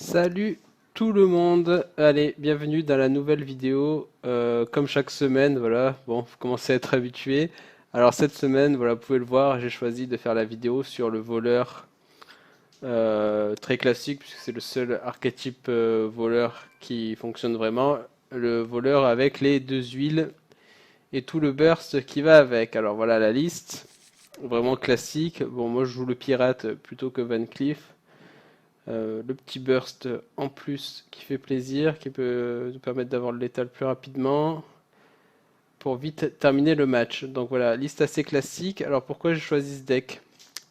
Salut tout le monde, allez, bienvenue dans la nouvelle vidéo. Comme chaque semaine, voilà, bon, vous commencez à être habitué. Alors cette semaine, voilà, vous pouvez le voir, j'ai choisi de faire la vidéo sur le voleur très classique, puisque c'est le seul archétype voleur qui fonctionne vraiment. Le voleur avec les deux huiles et tout le burst qui va avec. Alors voilà la liste, vraiment classique. Bon, moi je joue le pirate plutôt que Van Cleef. Le petit burst en plus qui fait plaisir, qui peut nous permettre d'avoir le létal plus rapidement pour vite terminer le match. Donc voilà, liste assez classique. Alors pourquoi j'ai choisi ce deck?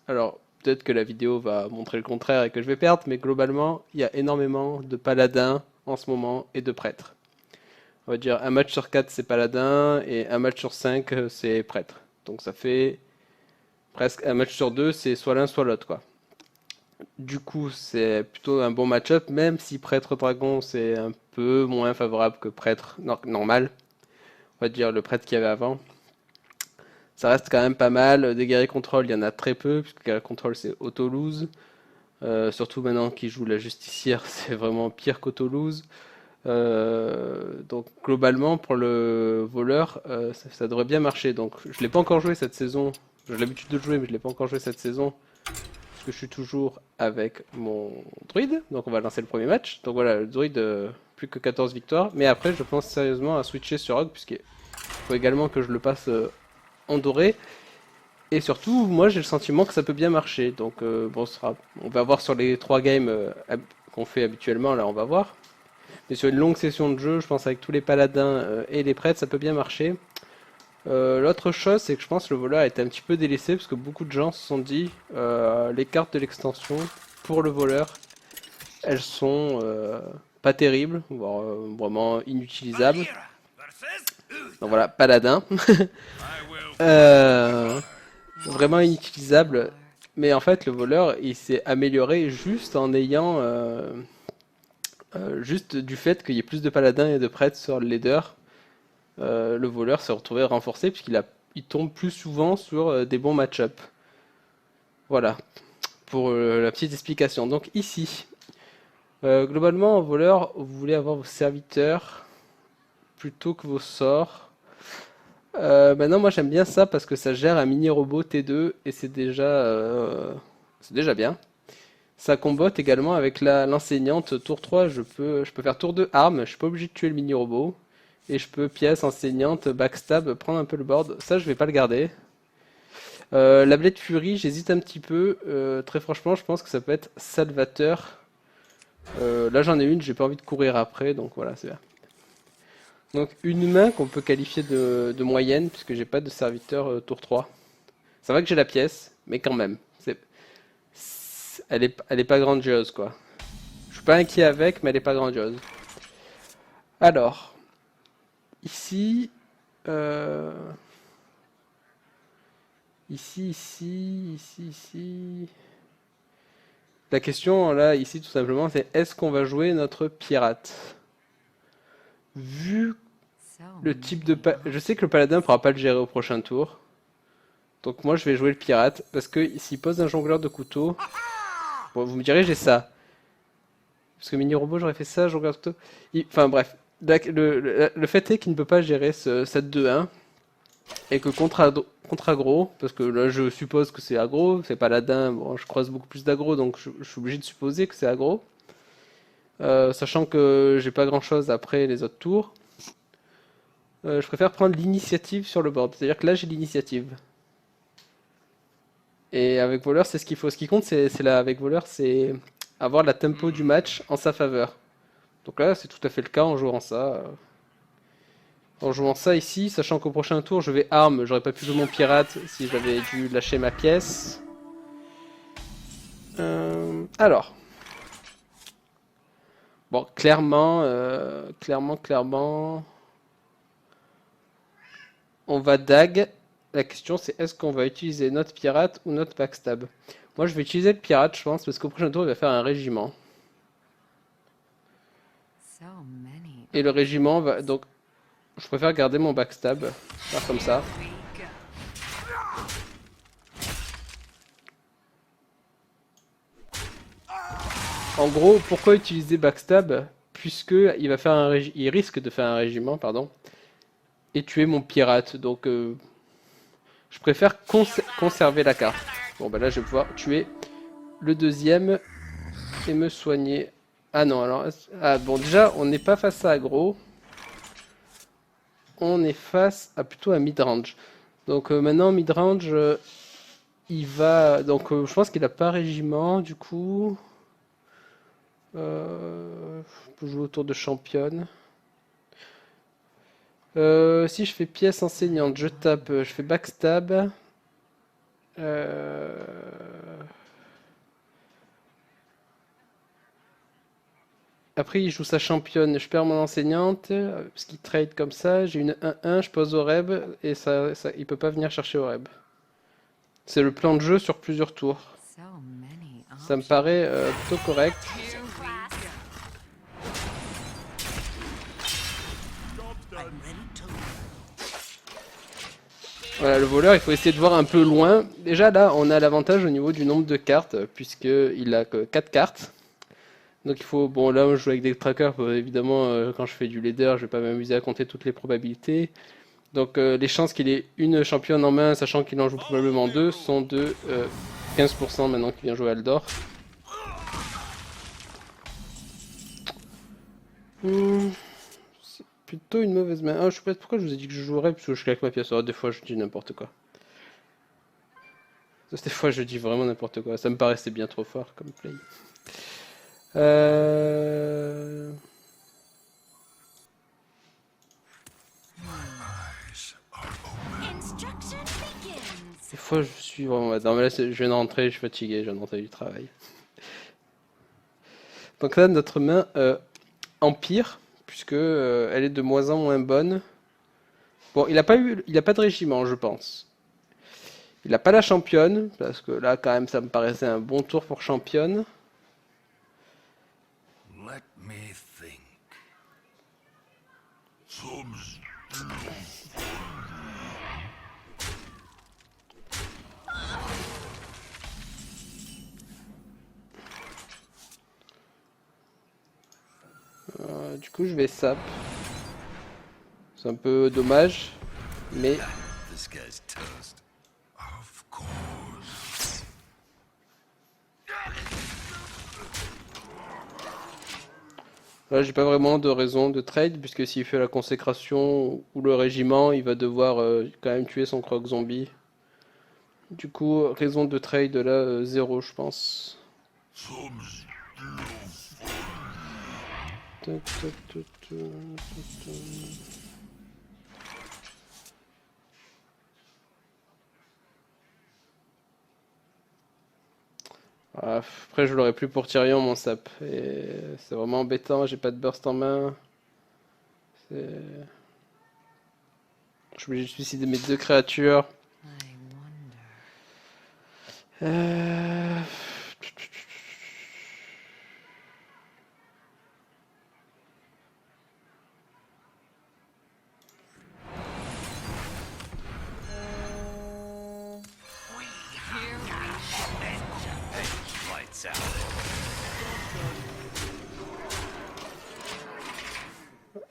Alors peut-être que la vidéo va montrer le contraire et que je vais perdre, mais globalement, il y a énormément de paladins en ce moment et de prêtres. On va dire un match sur 4 c'est paladin et un match sur 5 c'est prêtre. Donc ça fait presque un match sur 2 c'est soit l'un soit l'autre quoi. Du coup, c'est plutôt un bon match-up, même si Prêtre Dragon c'est un peu moins favorable que Prêtre normal. On va dire le prêtre qu'il y avait avant. Ça reste quand même pas mal. Des guerriers contrôle, il y en a très peu, puisque guerrier contrôle c'est auto-lose. Surtout maintenant qu'il joue la justicière, c'est vraiment pire qu'auto-lose. Donc globalement, pour le voleur, ça devrait bien marcher. Donc je l'ai pas encore joué cette saison. J'ai l'habitude de le jouer, mais je l'ai pas encore joué cette saison. Parce que je suis toujours avec mon druide. Donc on va lancer le premier match. Donc voilà, le druide, plus que 14 victoires. Mais après, je pense sérieusement à switcher sur Rogue, puisqu'il faut également que je le passe en doré. Et surtout, moi j'ai le sentiment que ça peut bien marcher. Donc bon, on va voir sur les 3 games qu'on fait habituellement, là on va voir. Mais sur une longue session de jeu, je pense avec tous les paladins et les prêtres, ça peut bien marcher. L'autre chose, c'est que je pense que le voleur a été un petit peu délaissé parce que beaucoup de gens se sont dit les cartes de l'extension pour le voleur, elles sont pas terribles, voire vraiment inutilisables. Donc voilà, paladin. Euh, Vraiment inutilisable. Mais en fait, le voleur, il s'est amélioré juste en ayant juste du fait qu'il y ait plus de paladins et de prêtres sur le leader. Le voleur s'est retrouvé renforcé puisqu'il tombe plus souvent sur des bons match-up. Voilà, pour la petite explication. Donc ici, globalement en voleur, vous voulez avoir vos serviteurs plutôt que vos sorts. Maintenant, moi j'aime bien ça parce que ça gère un mini robot T2 et c'est déjà bien. Ça combote également avec l'enseignante tour 3, je peux faire tour 2 armes, je suis pas obligé de tuer le mini robot. Et je peux pièce enseignante, backstab, prendre un peu le board. Ça je vais pas le garder. La Blade Fury, j'hésite un petit peu. Très franchement, je pense que ça peut être salvateur. Là j'en ai une, j'ai pas envie de courir après, donc voilà, c'est bien. Donc une main qu'on peut qualifier de moyenne, puisque j'ai pas de serviteur tour 3. C'est vrai que j'ai la pièce, mais quand même. Elle est pas grandiose, quoi. Je suis pas inquiet avec, mais elle est pas grandiose. Alors, ici... euh, ici. La question, là, ici, tout simplement, c'est est-ce qu'on va jouer notre pirate? Vu le type de... Je sais que le paladin ne pourra pas le gérer au prochain tour. Donc moi, je vais jouer le pirate. Parce que s'il pose un jongleur de couteau... Bon, vous me direz, j'ai ça. Parce que mini-robot, j'aurais fait ça, jongleur de couteau. Enfin bref. Le fait est qu'il ne peut pas gérer cette 2-1. Et que contre aggro, parce que là je suppose que c'est aggro, c'est paladin, bon je croise beaucoup plus d'aggro donc je suis obligé de supposer que c'est aggro. Sachant que j'ai pas grand chose après les autres tours. Je préfère prendre l'initiative sur le board, c'est-à-dire que là j'ai l'initiative. Et avec voleur c'est ce qu'il faut. Ce qui compte c'est là avec voleur c'est avoir la tempo du match en sa faveur. Donc là c'est tout à fait le cas en jouant ça. En jouant ça ici, sachant qu'au prochain tour je vais arme, j'aurais pas pu jouer mon pirate si j'avais dû lâcher ma pièce. Alors, bon, clairement, on va dag. La question c'est est-ce qu'on va utiliser notre pirate ou notre backstab? Moi je vais utiliser le pirate je pense parce qu'au prochain tour il va faire un régiment. Et le régiment va donc je préfère garder mon backstab, faire comme ça. En gros, pourquoi utiliser backstab? Puisque il risque de faire un régiment, pardon, et tuer mon pirate. Donc, je préfère conserver la carte. Bon, bah là, je vais pouvoir tuer le deuxième et me soigner. Ah non, alors... Ah bon, déjà, on n'est pas face à aggro. On est face à plutôt à mid-range. Donc maintenant, mid-range, il va... Donc je pense qu'il n'a pas régiment, du coup... Je peux jouer autour de championne. Si je fais pièce enseignante, je tape, je fais backstab. Euh, Après, il joue sa championne, je perds mon enseignante, parce qu'il trade comme ça. J'ai une 1-1, je pose au Reb, et il peut pas venir chercher au Reb. C'est le plan de jeu sur plusieurs tours. Ça me paraît plutôt correct. Voilà, le voleur, il faut essayer de voir un peu loin. Déjà là, on a l'avantage au niveau du nombre de cartes, puisqu'il a que 4 cartes. Donc il faut... Bon là, je joue avec des trackers, évidemment, quand je fais du leader, je vais pas m'amuser à compter toutes les probabilités. Donc les chances qu'il ait une championne en main, sachant qu'il en joue probablement deux, sont de 15% maintenant qu'il vient jouer Aldor. C'est plutôt une mauvaise main. Ah, je sais pas pourquoi je vous ai dit que je jouerais, parce que je claque ma pièce. Alors, des fois, je dis n'importe quoi. Des fois, je dis vraiment n'importe quoi. Ça me paraissait bien trop fort comme play. Euh... Des fois, je suis vraiment... Non, mais là, je viens de rentrer, je suis fatigué, je viens de rentrer du travail. Donc là, notre main empire, puisque elle est de moins en moins bonne. Bon, il a pas de régiment, je pense. Il a pas la championne, parce que là, quand même, ça me paraissait un bon tour pour championne. Let me think. Du coup, je vais sap. C'est un peu dommage, mais This guy's toast. Of course. là, j'ai pas vraiment de raison de trade, puisque s'il fait la consécration ou le régiment, il va devoir quand même tuer son croc zombie. Du coup, raison de trade là, zéro, je pense. Tac, tac, tac, tac, tac. Ah, après, je l'aurais plus pour Tyrion, mon sap. Et c'est vraiment embêtant, j'ai pas de burst en main. C'est... Je suis obligé de suicider mes deux créatures. Euh... Lights out.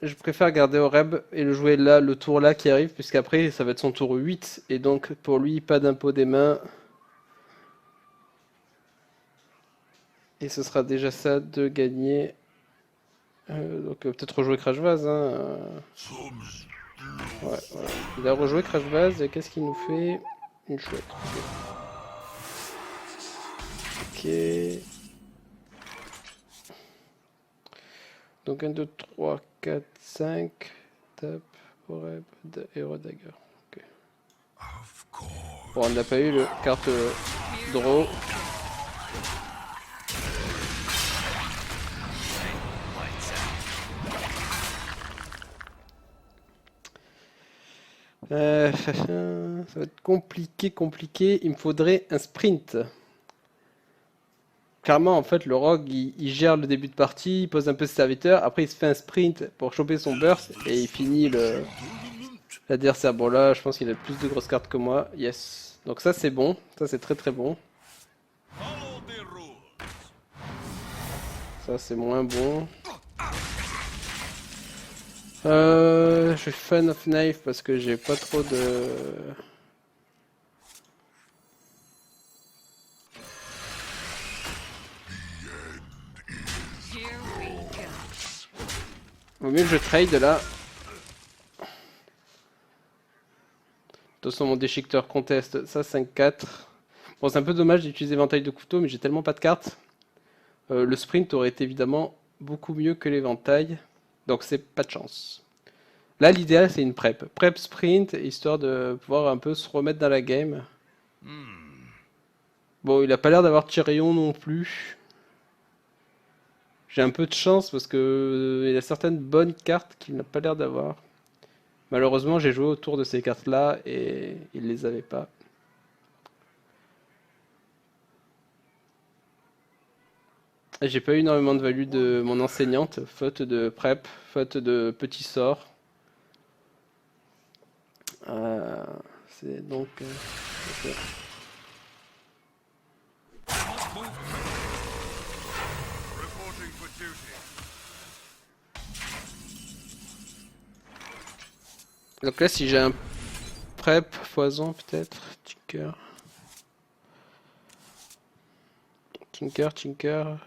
Je préfère garder Oreb et le jouer là, le tour là qui arrive, puisqu'après ça va être son tour 8, et donc pour lui, pas d'impôt des mains. Et ce sera déjà ça de gagner. Donc peut-être rejouer Crash Vase. Hein. Ouais, voilà. Il a rejoué Crash Vase, et qu'est-ce qu'il nous fait? Une chouette. Ok. Donc 1, 2, 3, 4, 5. Tap, Oreb, Hero Dagger. Ok. Of course. Bon, on n'a pas eu le carte draw. Ça va être compliqué. Il me faudrait un sprint. Clairement, en fait, le rogue, il gère le début de partie, il pose un peu ses serviteurs, après il se fait un sprint pour choper son burst, et il finit l'adversaire. Bon là, je pense qu'il a plus de grosses cartes que moi. Yes. Donc ça c'est bon, ça c'est très très bon. Ça c'est moins bon. Je suis fan of knife parce que j'ai pas trop de... Vaut mieux que je trade là. De toute façon mon déchiqueteur conteste ça 5-4. Bon c'est un peu dommage d'utiliser éventail de couteau mais j'ai tellement pas de cartes. Le sprint aurait été évidemment beaucoup mieux que l'éventail. Donc c'est pas de chance. Là l'idéal c'est une prep. Prep sprint histoire de pouvoir un peu se remettre dans la game. Bon il a pas l'air d'avoir Tyrion non plus. J'ai un peu de chance parce que il y a certaines bonnes cartes qu'il n'a pas l'air d'avoir. Malheureusement, j'ai joué autour de ces cartes-là et il les avait pas. Et j'ai pas eu énormément de value de mon enseignante, faute de prep, faute de petits sorts. Euh, c'est donc... ok. Reporting for duty. Donc là, si j'ai un prep, foison peut-être, tinker. Tinker.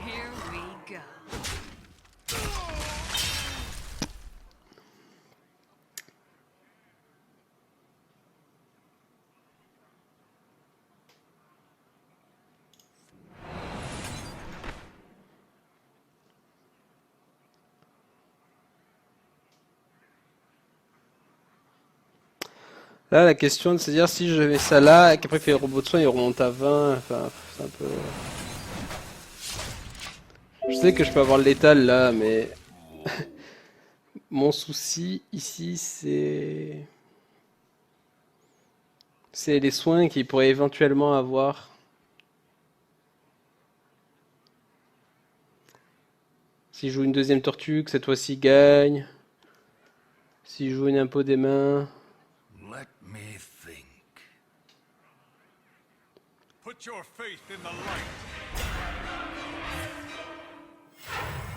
Here we go. Là, la question, c'est de dire si je mets ça là, et qu'après il fait le robot de soin, il remonte à 20. Enfin, c'est un peu... Je sais que je peux avoir le létal là, mais... Mon souci ici, c'est... C'est les soins qu'il pourrait éventuellement avoir. S'il joue une deuxième tortue, que cette fois-ci gagne. S'il joue une impôt des mains... Let me think. Put your faith in the light.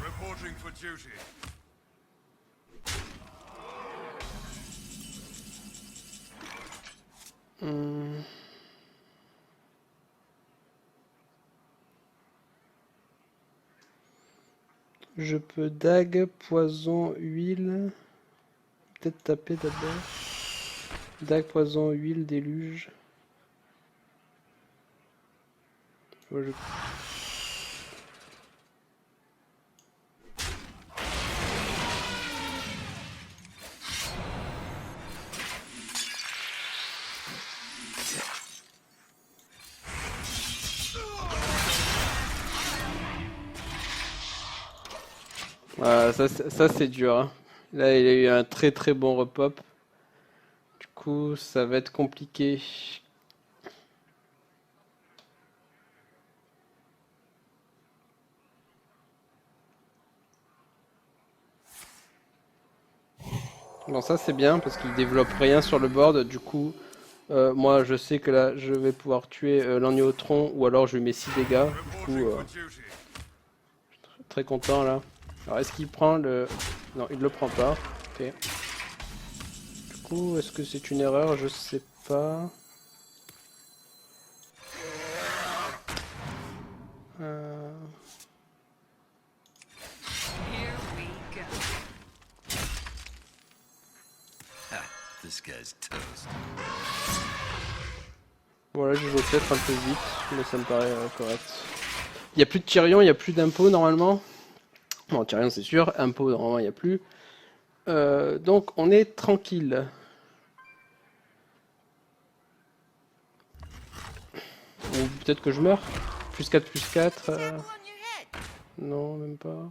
Reporting for duty. Je peux dague, poison, huile. Peut-être taper d'abord. Dague, poison, huile, déluge. Ouais, Voilà, ça c'est dur, hein. Là, il a eu un très très bon repop. Du coup, ça va être compliqué. Bon, ça c'est bien parce qu'il développe rien sur le board. Du coup, moi je sais que là je vais pouvoir tuer l'Agneau-Tron ou alors je lui mets 6 dégâts. Du coup, Reporting for duty. très content là. Alors, est-ce qu'il prend le. Non, il le prend pas. Ok. Du coup, est-ce que c'est une erreur? Je sais pas. Euh, Here we go. Ha, this guy's toast. Bon, là, je joue peut-être un peu vite, mais ça me paraît correct. Il n'y a plus de Tyrion, il n'y a plus d'impôts normalement. Bon, Tyrion, c'est sûr. Impôts, normalement, il n'y a plus. Donc, on est tranquille. Ou peut-être que je meurs. Plus 4, plus 4. Non, même pas.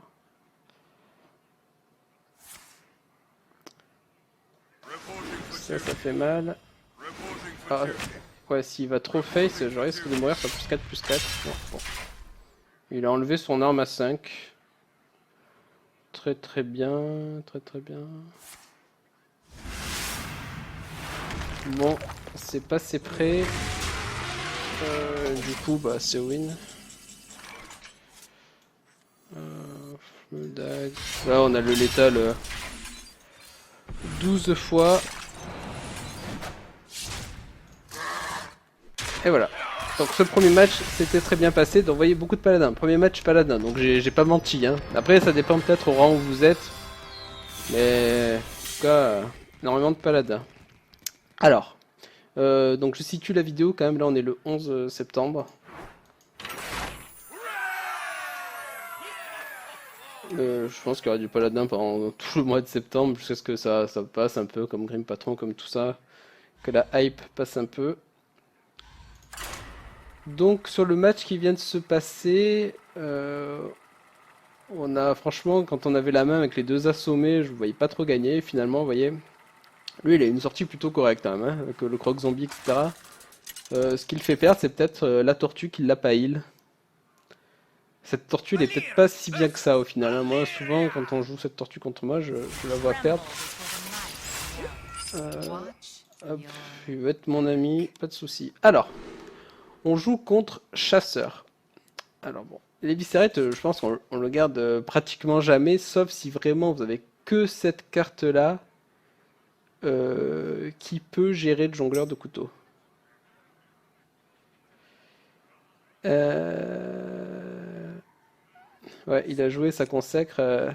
Reporting for Ça duty. fait mal. Reporting for Ah, duty. ouais, s'il va trop face, je risque de mourir sur plus 4, plus 4. Non, bon. Il a enlevé son arme à 5. Très très bien, très très bien. Bon, c'est passé près. Du coup, bah c'est win. Dague. Là, on a le létal 12 fois. Et voilà. Donc ce premier match s'était très bien passé. Donc vous voyez beaucoup de paladins. Premier match paladin. Donc j'ai pas menti. Hein. Après ça dépend peut-être au rang où vous êtes. Mais en tout cas, énormément de paladins. Alors, donc je situe la vidéo quand même. Là on est le 11 septembre. Je pense qu'il y aura du paladin pendant tout le mois de septembre. Jusqu'à ce que ça passe un peu comme Grim Patron, comme tout ça. Que la hype passe un peu. Donc sur le match qui vient de se passer, on a franchement, quand on avait la main avec les deux assommés, je ne voyais pas trop gagner. Finalement, vous voyez, lui il a une sortie plutôt correcte quand même, hein, avec le croc zombie, etc. Ce qui le fait perdre, c'est peut-être la tortue qui l'a pas heal. Cette tortue, elle est peut-être pas si bien que ça au final. Hein. Moi, souvent, quand on joue cette tortue contre moi, je la vois perdre. Hop, il va être mon ami, pas de souci. Alors. On joue contre chasseur. Alors bon, les viscérettes, je pense qu'on le garde pratiquement jamais, sauf si vraiment vous avez que cette carte-là qui peut gérer le jongleur de couteau. Ouais, il a joué, ça consacre.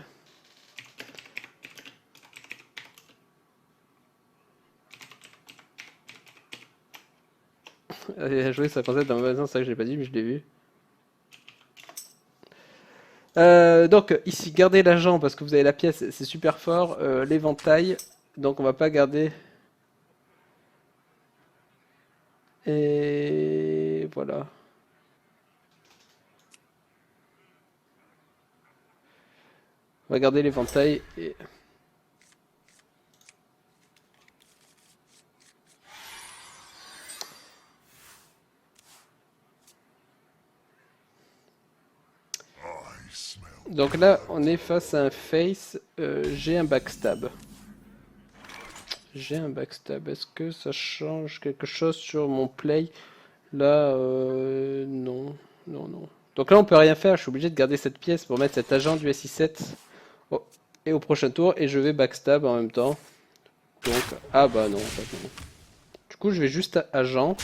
Il a joué, ça consacre dans le magasin, c'est ça que j'ai pas dit, mais je l'ai vu. Donc ici, gardez l'agent parce que vous avez la pièce, c'est super fort. L'éventail, donc on va pas garder. Et voilà. On va garder l'éventail et... Donc là, on est face à un face. J'ai un backstab. J'ai un backstab. Est-ce que ça change quelque chose sur mon play? Là, non. Non, non. Donc là, on peut rien faire. Je suis obligé de garder cette pièce pour mettre cet agent du SI7 et au prochain tour. Et je vais backstab en même temps. Donc, ah bah non, en fait, non. Du coup, je vais juste à agent.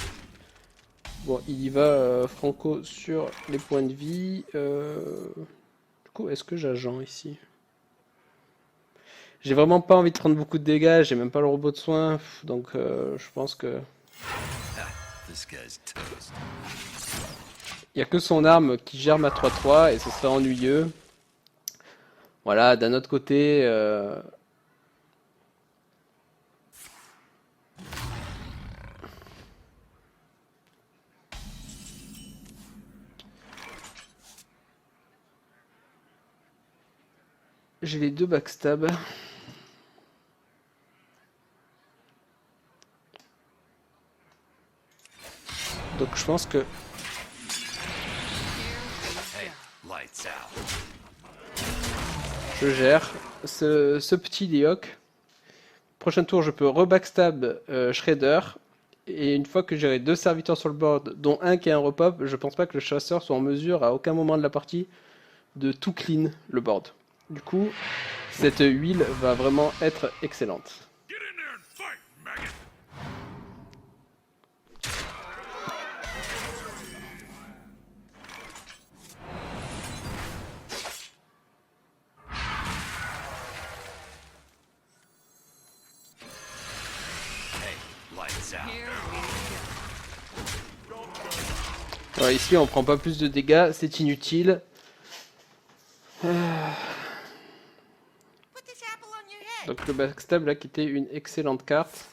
Bon, il y va franco sur les points de vie. Du coup, est-ce que j'agent ici? J'ai vraiment pas envie de prendre beaucoup de dégâts, j'ai même pas le robot de soin, donc je pense que... Il n'y a que son arme qui gère ma 3-3 et ce serait ennuyeux. Voilà, d'un autre côté... J'ai les deux backstab. Donc je pense que... Je gère ce petit Leok. Prochain tour, je peux rebackstab Shredder. Et une fois que j'aurai deux serviteurs sur le board, dont un qui a un repop, je pense pas que le chasseur soit en mesure à aucun moment de la partie de tout clean le board. Du coup, cette huile va vraiment être excellente. Ouais, ici, on prend pas plus de dégâts, c'est inutile. Donc le backstab là qui était une excellente carte.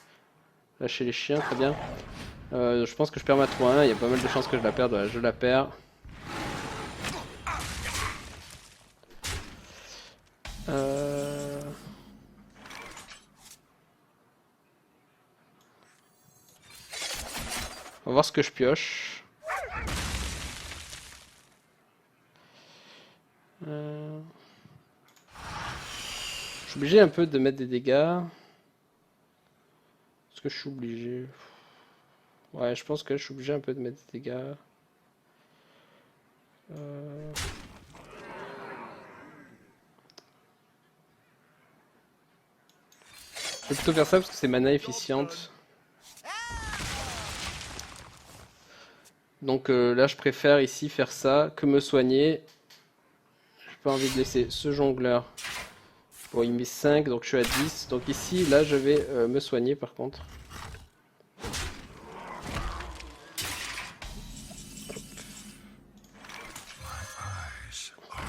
Lâcher les chiens, très bien. Je pense que je perds ma 3-1, il y a pas mal de chances que je la perde, ouais, je la perds. On va voir ce que je pioche. suis obligé un peu de mettre des dégâts. Est-ce que je suis obligé? Ouais, je pense que je suis obligé un peu de mettre des dégâts. Euh, Je vais plutôt faire ça parce que c'est mana efficiente. Donc là, je préfère ici faire ça que me soigner. J'ai pas envie de laisser ce jongleur. Bon, il met 5, donc je suis à 10. Donc ici, là, je vais me soigner par contre. Eyes are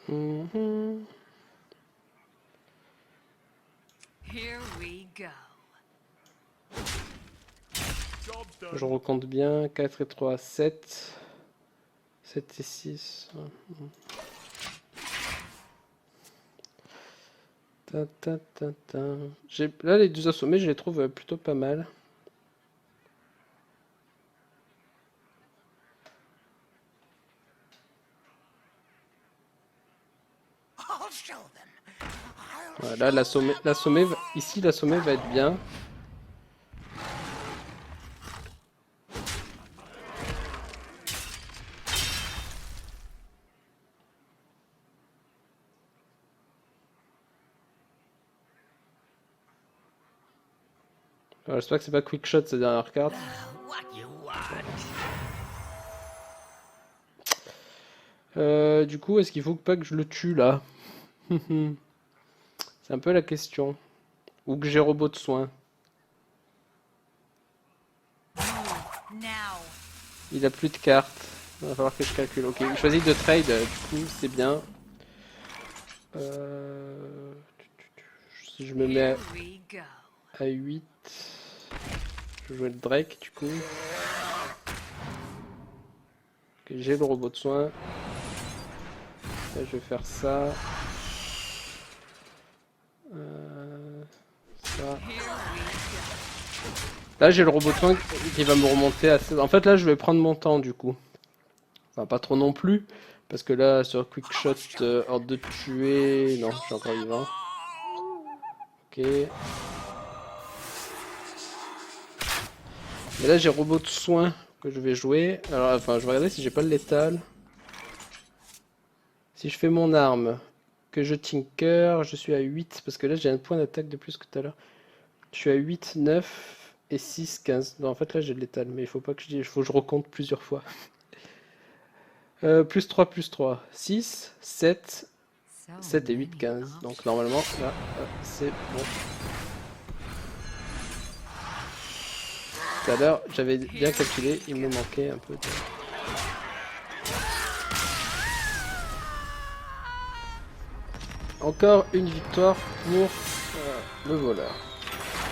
Mhm. Here we go. Job's done. Je recompte bien. 4 et 3, 7. 7 et 6. Ta, ta, ta, ta. Là, les deux assommés, je les trouve plutôt pas mal. Voilà, ici, l'assommé va être bien. Alors, j'espère que c'est pas quick shot cette dernière carte. Du coup, est-ce qu'il faut pas que je le tue là? C'est un peu la question. Ou que j'ai robot de soin. Now. Il a plus de cartes. Il va falloir que je calcule. Ok, il choisit de trade, du coup, c'est bien. Si je me mets Here we go. à 8, je vais jouer le Drake, du coup. Ok, j'ai le robot de soin. Là, je vais faire ça. Ça. Here we go. Là, j'ai le robot de soin qui va me remonter à 16. En fait, là, je vais prendre mon temps, du coup. Enfin, pas trop non plus. Parce que là, sur Quick Shot, hors de tuer... Non, je suis encore vivant. Ok. Mais là, j'ai robot de soin que je vais jouer. Alors, enfin, je vais regarder si j'ai pas le létal. Si je fais mon arme, que je tinker, je suis à 8. Parce que là, j'ai un point d'attaque de plus que tout à l'heure. Je suis à 8, 9 et 6, 15. Non, en fait, là, j'ai le létal. Mais il faut pas que il faut que je recompte plusieurs fois. Plus 3, plus 3. 6, 7, So 7 et 8, many 15. options. Donc normalement, là, c'est bon. Tout à l'heure, j'avais bien calculé, il me manquait un peu de... Encore une victoire pour le voleur.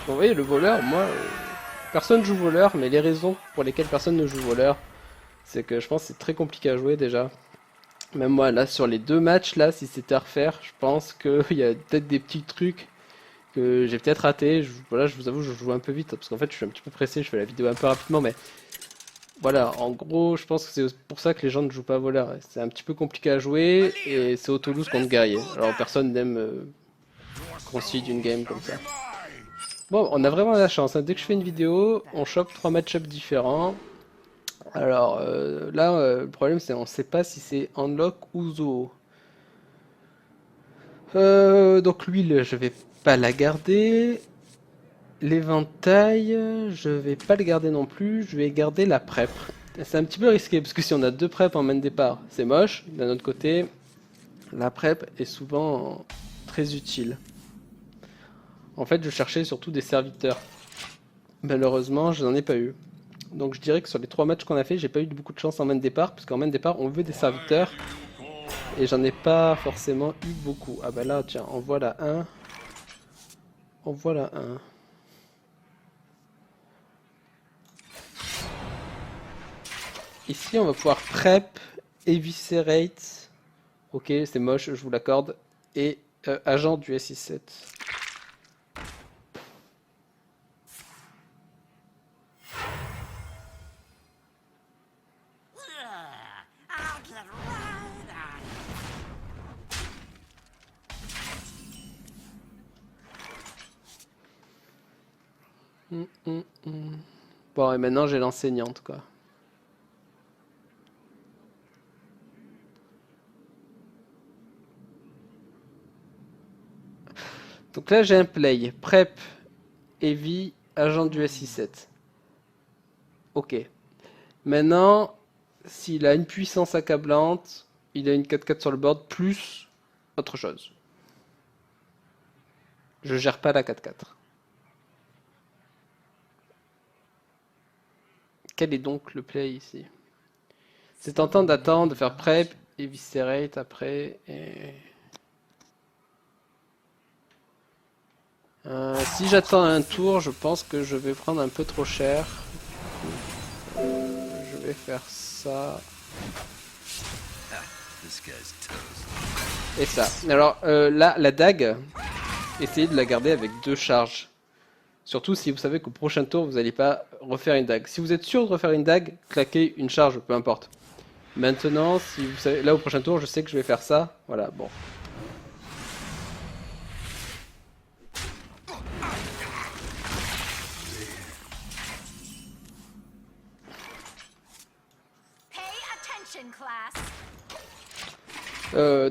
Bon, vous voyez, le voleur, moi, personne joue voleur, mais les raisons pour lesquelles personne ne joue voleur, c'est que je pense que c'est très compliqué à jouer déjà. Même moi, là, sur les deux matchs, là, si c'était à refaire, je pense qu'il y a peut-être des petits trucs que j'ai peut-être raté. Voilà, je vous avoue, je joue un peu vite parce qu'en fait, je suis un petit peu pressé. Je fais la vidéo un peu rapidement, mais voilà. En gros, je pense que c'est pour ça que les gens ne jouent pas à voleur. C'est un petit peu compliqué à jouer et c'est au Toulouse contre guerrier. Alors, personne n'aime qu'on signe une game comme ça. Bon, on a vraiment la chance, hein. Dès que je fais une vidéo, on chope 3 match-ups différents. Alors là, le problème, c'est on sait pas si c'est Unlock ou Zoo. Donc l'huile, je vais pas la garder. L'éventail, je vais pas le garder non plus. Je vais garder la prep. C'est un petit peu risqué parce que si on a deux prep en main de départ, c'est moche. D'un autre côté, la prep est souvent très utile. En fait, je cherchais surtout des serviteurs. Malheureusement, je n'en ai pas eu. Donc je dirais que sur les 3 matchs qu'on a fait, j'ai pas eu beaucoup de chance en main de départ, parce qu'en main de départ, on veut des serviteurs. Et j'en ai pas forcément eu beaucoup. Ah bah là, tiens, en voilà un. En voilà un. Ici, on va pouvoir prep, eviscerate. Ok, c'est moche, je vous l'accorde. Et agent du SI7. Bon, et maintenant j'ai l'enseignante, quoi. Donc là, j'ai un play. Prep, heavy, agent du SI7. Ok. Maintenant, s'il a une puissance accablante, il a une 4-4 sur le board, plus autre chose. Je gère pas la 4-4. Quel est donc le play ici? C'est tentant d'attendre, de faire prep, eviscerate après, et... si j'attends un tour, je pense que je vais prendre un peu trop cher. Je vais faire ça This guy's toast. et ça. Alors là, la dague, essayez de la garder avec 2 charges. Surtout si vous savez qu'au prochain tour, vous n'allez pas refaire une dague. Si vous êtes sûr de refaire une dague, claquez une charge, peu importe. Maintenant, si vous savez, là au prochain tour, je sais que je vais faire ça. Voilà, bon. Pay attention, class.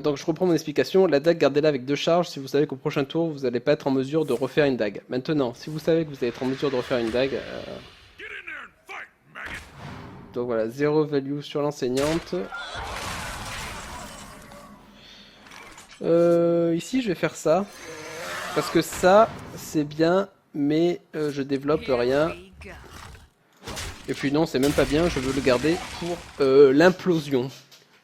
Donc je reprends mon explication. La dague, gardez-la avec 2 charges si vous savez qu'au prochain tour, vous n'allez pas être en mesure de refaire une dague. Maintenant, si vous savez que vous allez être en mesure de refaire une dague, Get in there and fight, maggot. donc voilà, 0 value sur l'enseignante. Ici, je vais faire ça. Parce que ça, c'est bien, mais je développe Here rien. we go. Et puis non, c'est même pas bien, je veux le garder pour l'implosion.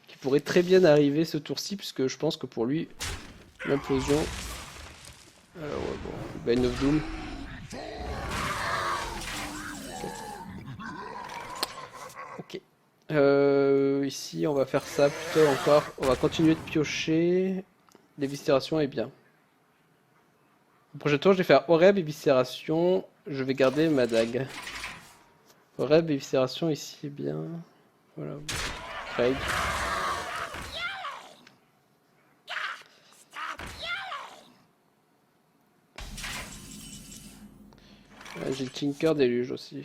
Qui pourrait très bien arriver ce tour-ci, puisque je pense que pour lui, l'implosion... Alors ouais, bon, Bane of Doom. Ok. Ici, on va faire ça plutôt encore. On va continuer de piocher. L'éviscération est bien. Au prochain tour, je vais faire Oreb, éviscération. Je vais garder ma dague. Oreb, éviscération ici est bien. Voilà. Raid. J'ai le Tinker Déluge aussi.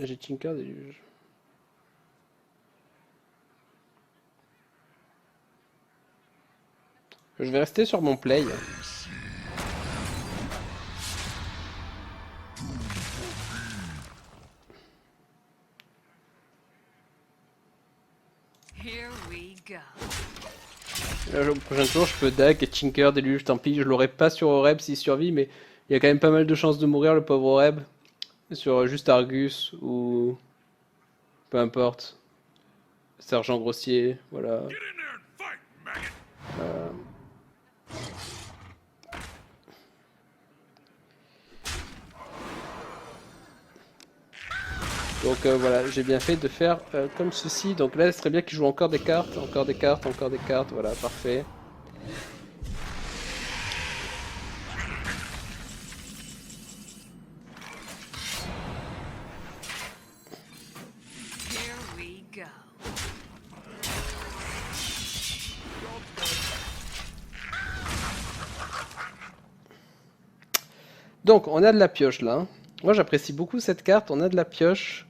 J'ai Tinker Déluge. Je vais rester sur mon play. Here we go. Là, au prochain tour, je peux Dague et Tinker Déluge. Tant pis, je l'aurai pas sur Oreb s'il survit, mais il y a quand même pas mal de chances de mourir, le pauvre Oreb. Sur juste Argus ou. Peu importe. Sergent Grossier, voilà. Get in there and fight, maggot. Donc voilà, j'ai bien fait de faire comme ceci. Donc là, ce serait bien qu'il joue encore des cartes, encore des cartes, encore des cartes. Voilà, parfait. Here we go. Donc, on a de la pioche là. Moi, j'apprécie beaucoup cette carte. On a de la pioche.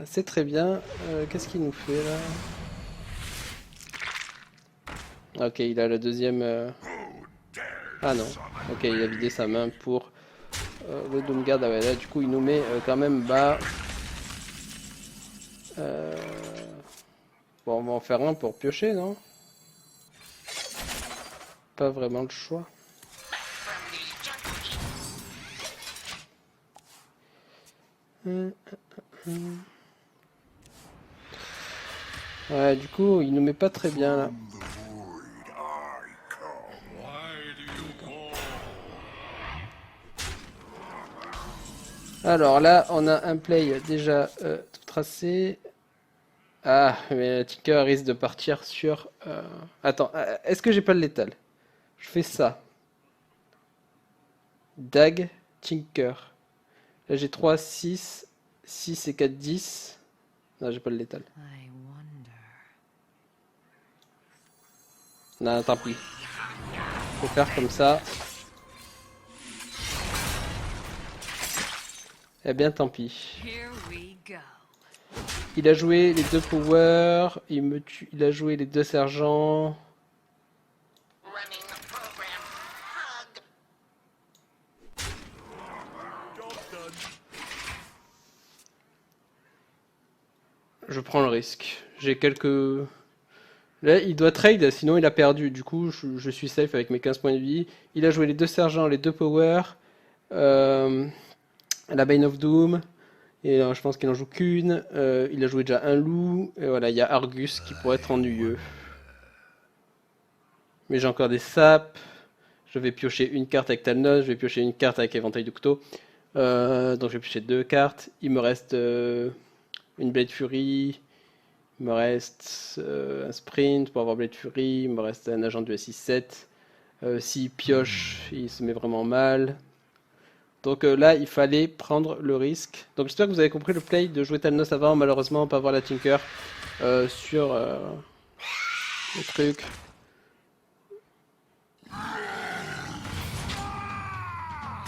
C'est très bien. Qu'est-ce qu'il nous fait là? Ok, il a la deuxième. Ah non. Ok, il a vidé sa main pour le Doomguard. Ah ouais, là, du coup, il nous met quand même bas. Bon, on va en faire un pour piocher, non? Pas vraiment le choix. Ouais, du coup, il nous met pas très bien là. Why do you call? Alors là, on a un play déjà tout tracé. Ah, mais Tinker risque de partir sur... Attends, est-ce que j'ai pas le létal? Je fais ça. Dag, Tinker. Là j'ai 3, 6, 6 et 4, 10. Non, j'ai pas le létal. I wonder. Non, tant pis. Faut faire comme ça. Eh bien, tant pis. Here we go. Il a joué les 2 power, il a joué les 2 sergents. Running the program. Hug. Je prends le risque. J'ai quelques... Là, il doit trade, sinon il a perdu. Du coup, je suis safe avec mes 15 points de vie. Il a joué les 2 sergents, les 2 power. La Bane of Doom. Et je pense qu'il en joue qu'une. Il a joué déjà un loup. Et voilà, il y a Argus qui pourrait être ennuyeux. Mais j'ai encore des saps. Je vais piocher une carte avec Talnos. Je vais piocher une carte avec Éventail de Couteau. Donc je vais piocher 2 cartes. Il me reste une Blade Fury. Il me reste un sprint pour avoir Blade Fury. Il me reste un agent du S6-7. S'il pioche, il se met vraiment mal. Donc là, il fallait prendre le risque. Donc j'espère que vous avez compris le play de jouer Talnos avant. Malheureusement, pas voir la Tinker sur le truc.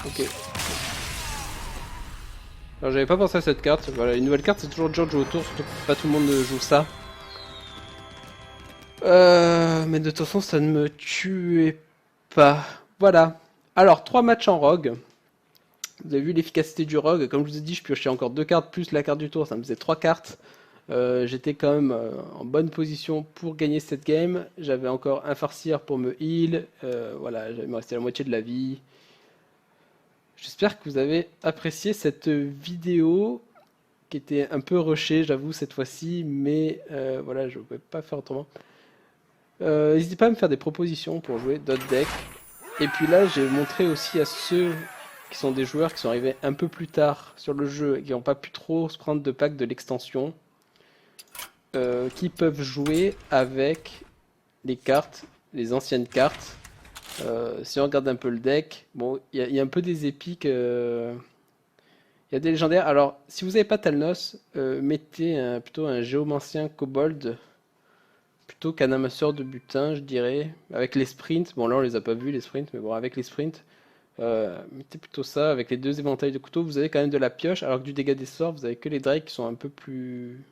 Ok. Alors j'avais pas pensé à cette carte. Voilà, une nouvelle carte, c'est toujours dur de jouer autour, surtout que pas tout le monde joue ça. Mais de toute façon, ça ne me tuait pas. Voilà. Alors, 3 matchs en rogue. Vous avez vu l'efficacité du rogue. Comme je vous ai dit, je piochais encore 2 cartes plus la carte du tour. Ça me faisait 3 cartes. J'étais quand même en bonne position pour gagner cette game. J'avais encore un farcir pour me heal. Voilà, il me restait la moitié de la vie. J'espère que vous avez apprécié cette vidéo qui était un peu rushée, j'avoue, cette fois-ci. Mais voilà, je ne pouvais pas faire autrement. N'hésitez pas à me faire des propositions pour jouer d'autres decks. Et puis là, j'ai montré aussi à ceux qui sont des joueurs qui sont arrivés un peu plus tard sur le jeu et qui n'ont pas pu trop se prendre de pack de l'extension, qui peuvent jouer avec les cartes, les anciennes cartes. Si on regarde un peu le deck, bon, il y a un peu des épiques, il y a des légendaires. Alors, si vous n'avez pas Talnos, mettez plutôt un géomancien kobold plutôt qu'un amasseur de butin, je dirais. Avec les sprints, bon là on les a pas vus les sprints, mais bon avec les sprints, mettez plutôt ça. Avec les 2 éventails de couteau, vous avez quand même de la pioche, alors que du dégât des sorts, vous avez que les drakes qui sont un peu plus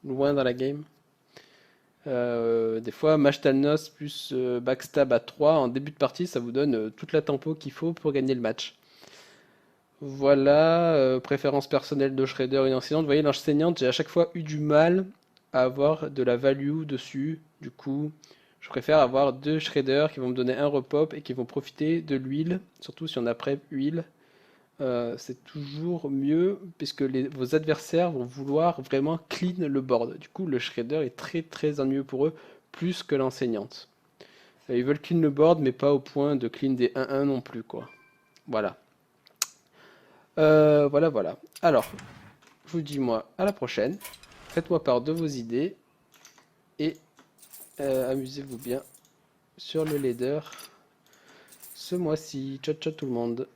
loin dans la game. Des fois, Mage Talnos plus Backstab à 3 en début de partie, ça vous donne toute la tempo qu'il faut pour gagner le match. Voilà, préférence personnelle de Shredder et enseignante. Vous voyez, l'enseignante, j'ai à chaque fois eu du mal à avoir de la value dessus. Du coup, je préfère avoir 2 shredders qui vont me donner un repop et qui vont profiter de l'huile. Surtout si on a prep huile. C'est toujours mieux puisque vos adversaires vont vouloir vraiment clean le board. Du coup, le shredder est très très ennuyeux pour eux, plus que l'enseignante. Ils veulent clean le board, mais pas au point de clean des 1-1 non plus, quoi. Voilà. Voilà. Alors, je vous dis moi à la prochaine. Faites-moi part de vos idées et amusez-vous bien sur le leader ce mois-ci. Ciao ciao tout le monde.